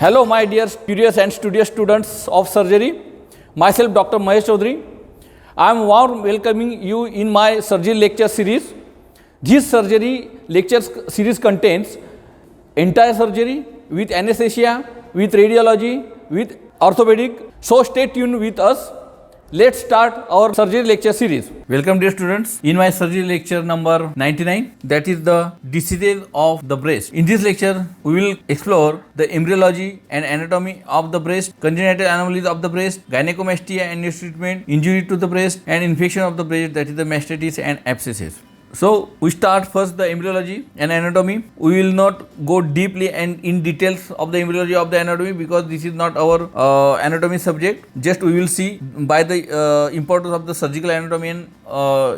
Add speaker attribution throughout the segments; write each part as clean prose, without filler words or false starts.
Speaker 1: Hello, my dear curious and studious students of surgery. Myself, Dr. Mahesh Chaudhary. I am warm welcoming you in my surgery lecture series. This surgery lecture series contains entire surgery with anesthesia, with radiology, with orthopedic. So stay tuned with us. Let's start our surgery lecture series. Welcome dear students in my surgery lecture number 99, that is the diseases of the breast. In this lecture we will explore the embryology and anatomy of the breast, congenital anomalies of the breast, gynecomastia and its treatment, injury to the breast and infection of the breast, that is the mastitis and abscesses. So we start first the embryology and anatomy. We will not go deeply and in details of the embryology of the anatomy because this is not our anatomy subject. Just we will see by the importance of the surgical anatomy and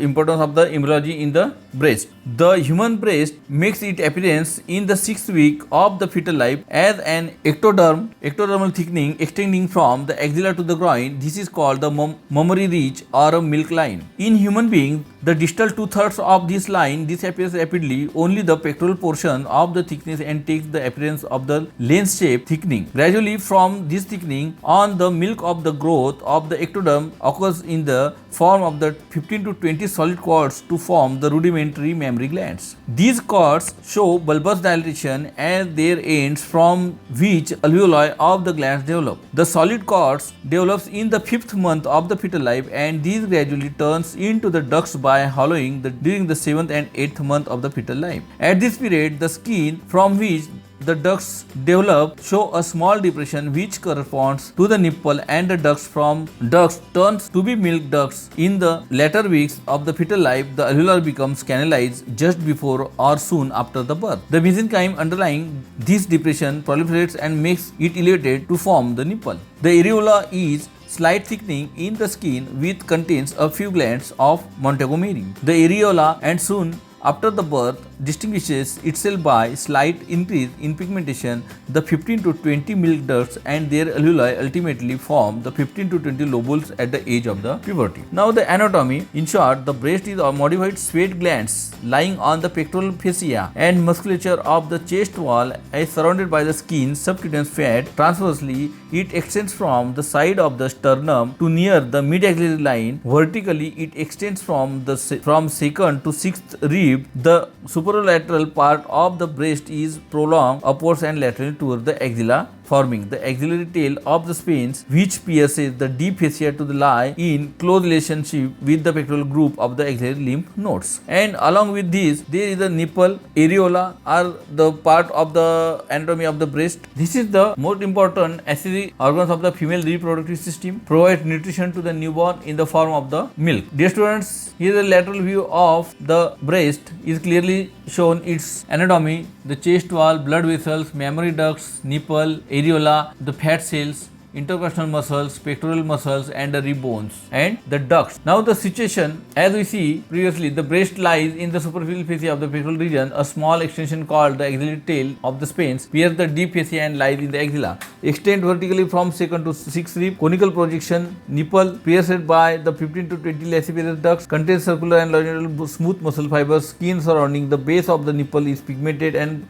Speaker 1: importance of the embryology in the breast. The human breast makes its appearance in the 6th week of the fetal life as an ectodermal thickening extending from the axilla to the groin. This is called the mammary ridge or a milk line. In human beings, the distal 2/3 of this line disappears rapidly. Only the pectoral portion of the thickness and takes the appearance of the lens shape thickening. Gradually from this thickening on, the milk of the growth of the ectoderm occurs in the form of the 15 to 20 solid cords to form the rudimentary mammary glands. These cords show bulbous dilatation at their ends from which alveoli of the glands develop. The solid cords develops in the 5th month of the fetal life and these gradually turns into the ducts by hollowing during the 7th and 8th month of the fetal life. At this period, the skin from which the ducts develop show a small depression which corresponds to the nipple, and the ducts turns to be milk ducts. In the later weeks of the fetal life, the alveoli becomes canalized just before or soon after the birth. The mesenchyme underlying this depression proliferates and makes it elevated to form the nipple. The areola is slight thickening in the skin which contains a few glands of Montgomery. The areola and soon after the birth distinguishes itself by slight increase in pigmentation. The 15 to 20 milk ducts and their alveoli ultimately form the 15 to 20 lobules at the age of the puberty. Now the anatomy. In short, the breast is a modified sweat glands lying on the pectoral fascia and musculature of the chest wall is surrounded by the skin, subcutaneous fat. Transversely, it extends from the side of the sternum to near the mid-axillary line. Vertically, it extends from 2nd to 6th rib. The superolateral part of the breast is prolonged upwards and laterally toward the axilla, forming the axillary tail of the spines which pierces the deep fascia to lie in close relationship with the pectoral group of the axillary lymph nodes. And along with this, there is the nipple, areola are the part of the anatomy of the breast. This is the most important accessory organs of the female reproductive system, provide nutrition to the newborn in the form of the milk. Dear students, here the lateral view of the breast is clearly shown its anatomy, the chest wall, blood vessels, mammary ducts, nipple, areola, the fat cells, intercostal muscles, pectoral muscles and the rib bones and the ducts. Now the situation, as we see previously, the breast lies in the superficial fascia of the pectoral region. A small extension called the axillary tail of the spines pierces the deep fascia and lies in the axilla. Extend vertically from 2nd to 6th rib. Conical projection, nipple pierced by the 15 to 20 laciparous ducts, contains circular and longitudinal smooth muscle fibers. Skin surrounding the base of the nipple is pigmented and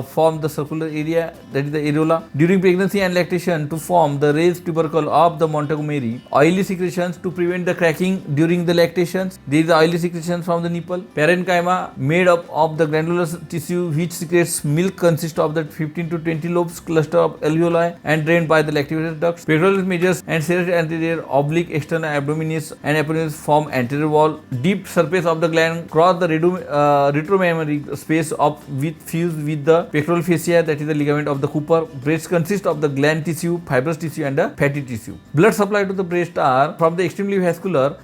Speaker 1: form the circular area, that is the areola. During pregnancy and lactation, to form the raised tubercle of the Montgomery. Oily secretions to prevent the cracking during the lactations. There is oily secretions from the nipple. Parenchyma made up of the glandular tissue which secretes milk consists of the 15 to 20 lobes cluster of alveoli and drained by the lactiferous ducts. Pectoralis major and serratus anterior, oblique, external abdominis and appendicis form anterior wall. Deep surface of the gland cross the retromammary space of with fuse with the pectoral fascia, that is the ligament of the Cooper. Breast consists of the gland tissue, fibrous tissue and the fatty tissue. Blood supply to the breast are from the extremely vascular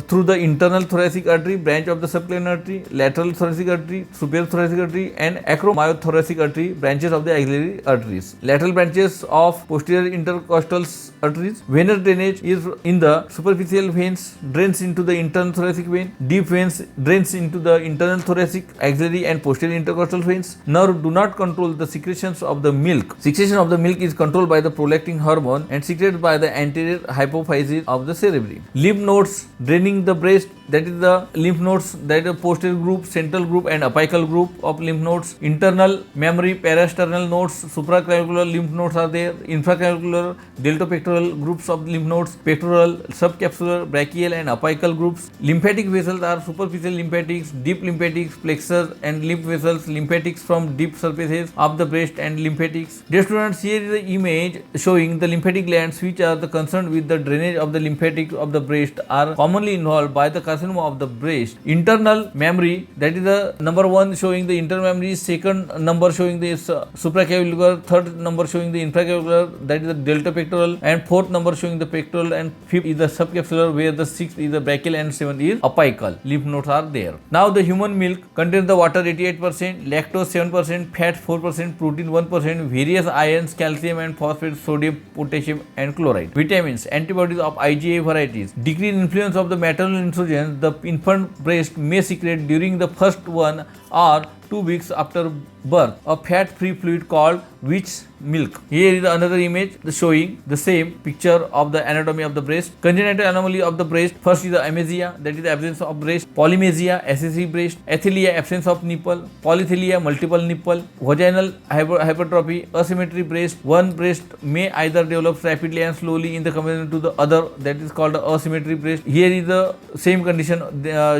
Speaker 1: through the internal thoracic artery, branch of the subclavian artery, lateral thoracic artery, superior thoracic artery and acromyothoracic artery, branches of the axillary arteries. Lateral branches of posterior intercostal arteries. Venous drainage is in the superficial veins, drains into the internal thoracic vein. Deep veins drains into the internal thoracic, axillary and posterior intercostal veins. Nerve do not control the secretions of the milk. Secretion of the milk is controlled by the prolactin hormone hormone and secreted by the anterior hypophysis of the cerebri. Lymph nodes draining the breast, that is the lymph nodes, that is posterior group, central group and apical group of lymph nodes. Internal mammary parasternal nodes, supraclavicular lymph nodes are there. Infraclavicular deltopectoral groups of lymph nodes, pectoral, subcapsular, brachial and apical groups. Lymphatic vessels are superficial lymphatics, deep lymphatics, plexus and lymph vessels, lymphatics from deep surfaces of the breast and lymphatics. Dear students, here is the image showing the lymphatic glands which are concerned with the drainage of the lymphatic of the breast are commonly involved by the carcinoma of the breast. Internal mammary, that is the number 1 showing the internal mammary, second number showing the supraclavicular, third number showing the infraclavicular, that is the deltopectoral, and fourth number showing the pectoral, and fifth is the subcapsular, where the sixth is the brachial and seventh is apical. Lymph nodes are there. Now the human milk contains the water 88%, lactose 7%, fat 4%, protein 1%, various ions, calcium and phosphate, sodium, potassium and chloride. Vitamins, antibodies of IgA varieties. Decreased influence of the maternal estrogen, the infant breast may secrete during the first 1 or 2 weeks after birth a fat-free fluid called witch milk. Here is another image showing the same picture of the anatomy of the breast. Congenital anomaly of the breast. First is the amesia, that is the absence of breast. Polymesia, excessive breast. Athelia, absence of nipple. Polythelia, multiple nipple. Vaginal hypertrophy, asymmetry breast. One breast may either develop rapidly and slowly in the comparison to the other, that is called the asymmetry breast. Here is the same condition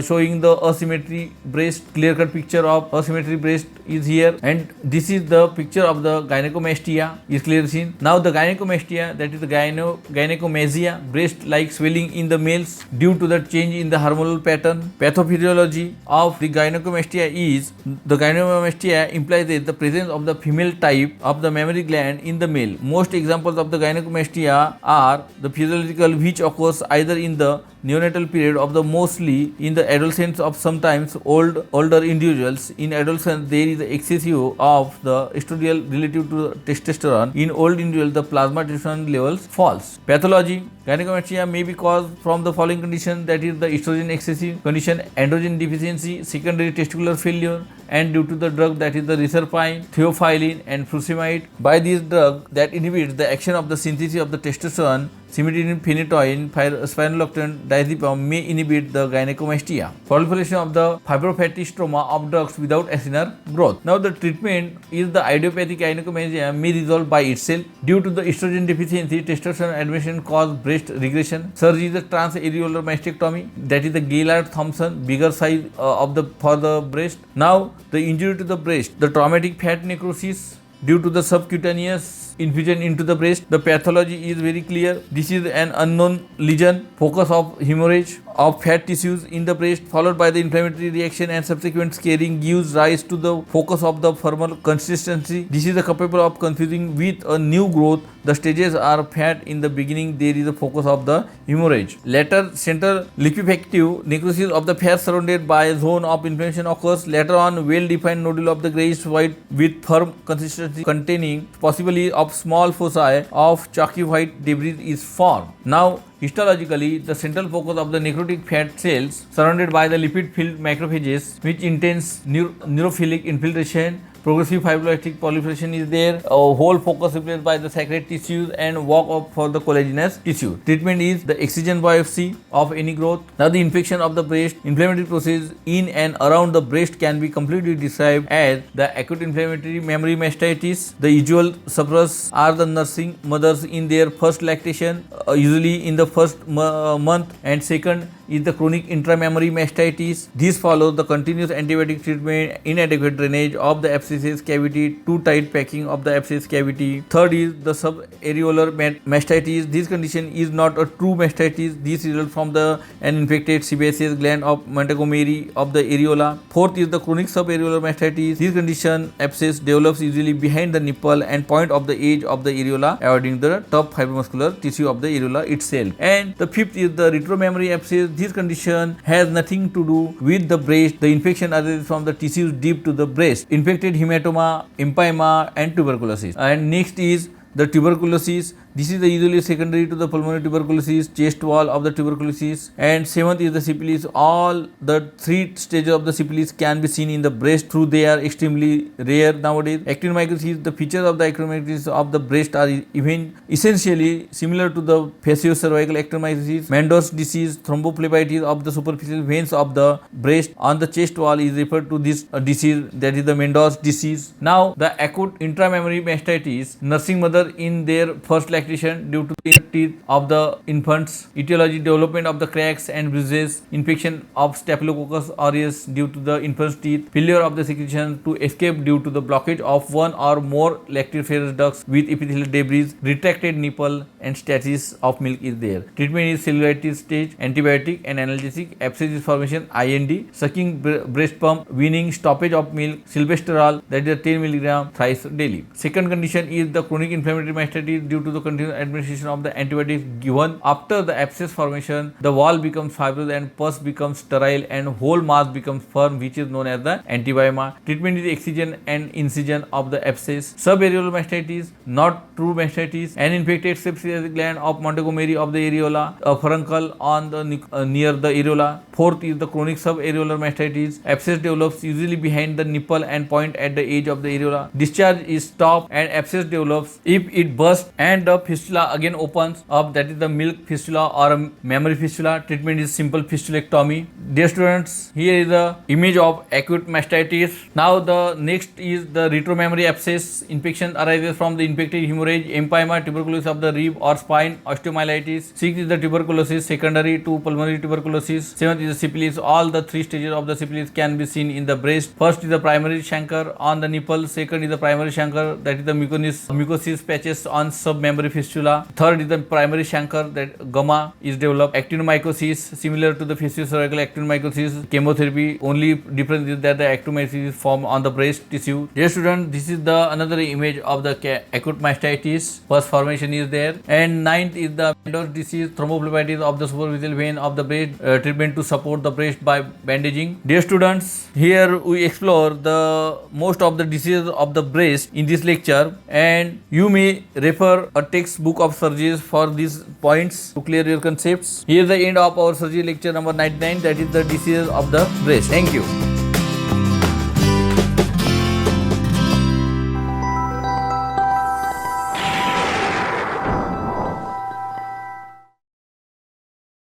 Speaker 1: showing the asymmetry breast. Clear-cut picture of asymmetry breast is here, and this is the picture of the gynecomastia is clearly seen. Now the gynecomastia, that is the gynecomasia, breast-like swelling in the males due to the change in the hormonal pattern. Pathophysiology of the gynecomastia is the gynecomastia implies the presence of the female type of the mammary gland in the male. Most examples of the gynecomastia are the physiological, which occurs either in the neonatal period of the mostly in the adolescents of sometimes older individuals. In adolescents there is excessive of the estradiol relative to testosterone. In old individuals the plasma testosterone levels falls. Pathology, gynecomastia may be caused from the following condition, that is the estrogen excessive condition, androgen deficiency, secondary testicular failure, and due to the drug, that is the reserpine, theophylline and furosemide. By these drugs that inhibits the action of the synthesis of the testosterone, cimetidine, phenytoin, spironolactone, diazepam may inhibit the gynecomastia. Proliferation of the fibrofatty stroma of ducts without acinar growth. Now the treatment is the idiopathic gynecomastia may resolve by itself. Due to the estrogen deficiency, testosterone administration cause breast regression. Surgery is the transareolar mastectomy, that is the Gaillard-Thompson, bigger size for the breast. Now the injury to the breast, the traumatic fat necrosis due to the subcutaneous infusion into the breast. The pathology is very clear. This is an unknown lesion, focus of hemorrhage of fat tissues in the breast followed by the inflammatory reaction and subsequent scarring gives rise to the focus of the formal consistency. This is capable of confusing with a new growth. The stages are fat in the beginning, there is a focus of the hemorrhage. Later central liquefactive necrosis of the fat surrounded by a zone of inflammation occurs. Later on well-defined nodule of the grayish white with firm consistency containing possibly of small foci of chalky white debris is formed. Now histologically, the central focus of the necrotic fat cells surrounded by the lipid-filled macrophages, which intense neutrophilic infiltration, progressive fibroblastic proliferation is there. A whole focus replaced by the sacred tissues and walk up for the collagenous tissue. Treatment is the excision biopsy of any growth. Now the infection of the breast, inflammatory process in and around the breast can be completely described as the acute inflammatory mammary mastitis. The usual sufferers are the nursing mothers in their first lactation, usually in the first month, and second is the chronic intramammary mastitis. This follows the continuous antibiotic treatment, inadequate drainage of the abscess cavity, too tight packing of the abscess cavity. Third is the subareolar mastitis. This condition is not a true mastitis. This results from an infected sebaceous gland of Montgomery of the areola. Fourth is the chronic subareolar mastitis. This condition abscess develops usually behind the nipple and point of the edge of the areola, avoiding the tough fibromuscular tissue of the areola itself. And the fifth is the retromammary abscess. This condition has nothing to do with the breast. The infection arises from the tissues deep to the breast. Infected hematoma, empyema and tuberculosis. And next is the tuberculosis. This is the usually secondary to the pulmonary tuberculosis, chest wall of the tuberculosis. And seventh is the syphilis. All the three stages of the syphilis can be seen in the breast, through they are extremely rare nowadays. Actinomycosis, the features of the actinomycosis of the breast are even essentially similar to the faciocervical actinomycosis. Mendel's disease, thrombophlebitis of the superficial veins of the breast on the chest wall is referred to this disease, that is the Mendel's disease. Now, the acute intramammary mastitis, nursing mother in their first lactation due to the teeth of the infants, etiology, development of the cracks and bruises, infection of Staphylococcus aureus due to the infant's teeth, failure of the secretion to escape due to the blockage of one or more lactiferous ducts with epithelial debris, retracted nipple and stasis of milk is there. Treatment is cellulitis stage, antibiotic and analgesic, abscess formation IND, sucking breast pump, weaning, stoppage of milk, silvesterol, that is 10 mg thrice daily. Second condition is the chronic inflammatory mastitis due to the continuous administration of the antibiotics given after the abscess formation. The wall becomes fibrous and pus becomes sterile and whole mass becomes firm, which is known as the antibioma. Treatment is excision and incision of the abscess. Subareolar mastitis, not true mastitis, an infected sepsis gland of Montgomery of the areola, a furuncle on the near the areola. Fourth is the chronic subareolar mastitis. Abscess develops usually behind the nipple and point at the edge of the areola. Discharge is stopped and abscess develops if it bursts and the fistula again opens up, that is the milk fistula or a mammary fistula. Treatment is simple fistulectomy. Dear students, here is the image of acute mastitis. Now the next is the retromammary abscess. Infection arises from the infected hemorrhage, empyema, tuberculosis of the rib or spine, osteomyelitis. Sixth is the tuberculosis secondary to pulmonary tuberculosis. Seventh is the syphilis. All the three stages of the syphilis can be seen in the breast. First is the primary chancre on the nipple. Second is the primary chancre, that is the mucosis patches on submammary fistula. Third is the primary chancre, that gamma is developed. Actinomycosis, similar to the faciocervical actinomycosis, chemotherapy. Only difference is that the actinomycosis is formed on the breast tissue. Dear students, this is the another image of the acute mastitis. First formation is there. And ninth is the Mendel's disease, thrombophlebitis of the superficial vein of the breast. Treatment to support the breast by bandaging. Dear students, here we explore the most of the diseases of the breast in this lecture, and you may refer a textbook of surgeries for these points to clear your concepts. Here is the end of our surgery lecture number 99, that is the diseases of the breast. Thank you.